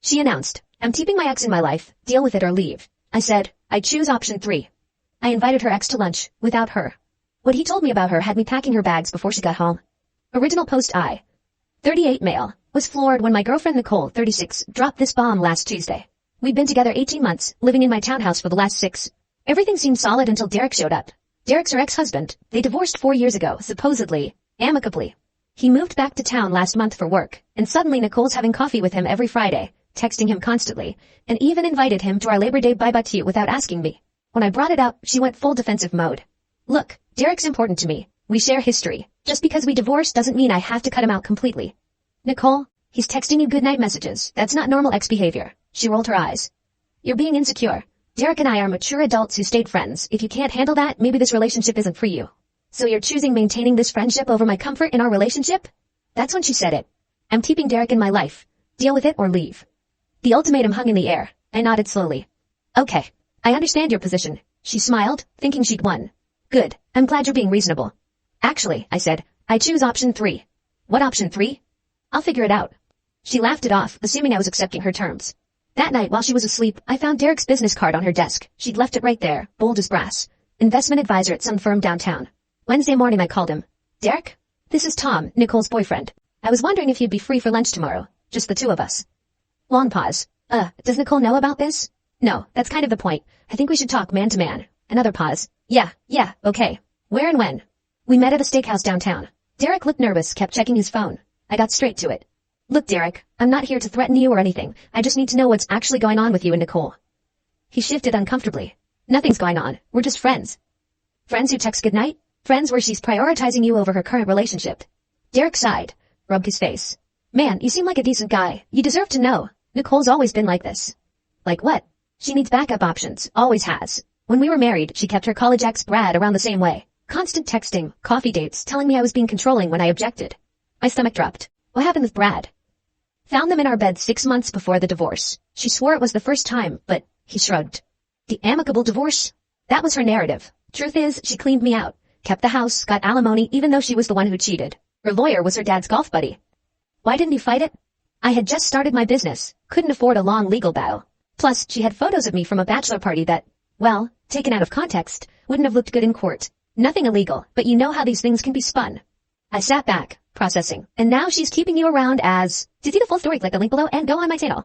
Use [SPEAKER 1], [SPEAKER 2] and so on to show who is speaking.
[SPEAKER 1] She announced, I'm keeping my ex in my life, deal with it or leave. I said, I choose option 3. I invited her ex to lunch, without her. What he told me about her had me packing her bags before she got home. Original post I. 38 male. Was floored when my girlfriend Nicole, 36, dropped this bomb last Tuesday. We'd been together 18 months, living in my townhouse for the last 6. Everything seemed solid until Derek showed up. Derek's her ex-husband. They divorced 4 years ago, supposedly, amicably. He moved back to town last month for work, and suddenly Nicole's having coffee with him every Friday, texting him constantly, and even invited him to our Labor Day barbecue without asking me. When I brought it up, she went full defensive mode. Look, Derek's important to me. We share history. Just because we divorced doesn't mean I have to cut him out completely. Nicole, he's texting you goodnight messages. That's not normal ex behavior. She rolled her eyes. You're being insecure. Derek and I are mature adults who stayed friends. If you can't handle that, maybe this relationship isn't for you. So you're choosing maintaining this friendship over my comfort in our relationship? That's when she said it. I'm keeping Derek in my life. Deal with it or leave. The ultimatum hung in the air. I nodded slowly. Okay. I understand your position. She smiled, thinking she'd won. Good. I'm glad you're being reasonable. Actually, I said, I choose option 3. What option 3? I'll figure it out. She laughed it off, assuming I was accepting her terms. That night while she was asleep, I found Derek's business card on her desk. She'd left it right there, bold as brass. Investment advisor at some firm downtown. Wednesday morning I called him. Derek? This is Tom, Nicole's boyfriend. I was wondering if you'd be free for lunch tomorrow. Just the two of us. Long pause. Does Nicole know about this? No, that's kind of the point. I think we should talk man to man. Another pause. Yeah, okay. Where and when? We met at a steakhouse downtown. Derek looked nervous, kept checking his phone. I got straight to it. Look, Derek, I'm not here to threaten you or anything. I just need to know what's actually going on with you and Nicole. He shifted uncomfortably. Nothing's going on. We're just friends. Friends who text goodnight? Friends where she's prioritizing you over her current relationship. Derek sighed, rubbed his face. Man, you seem like a decent guy. You deserve to know. Nicole's always been like this. Like what? She needs backup options. Always has. When we were married, she kept her college ex Brad around the same way. Constant texting, coffee dates, telling me I was being controlling when I objected. My stomach dropped. What happened with Brad? Found them in our bed 6 months before the divorce. She swore it was the first time, but he shrugged. The amicable divorce? That was her narrative. Truth is, she cleaned me out. Kept the house, got alimony even though she was the one who cheated. Her lawyer was her dad's golf buddy. Why didn't you fight it? I had just started my business. Couldn't afford a long legal battle. Plus, she had photos of me from a bachelor party that, well, taken out of context, wouldn't have looked good in court. Nothing illegal, but you know how these things can be spun. I sat back, processing, and now she's keeping you around as... To see the full story, click the link below and go on my channel.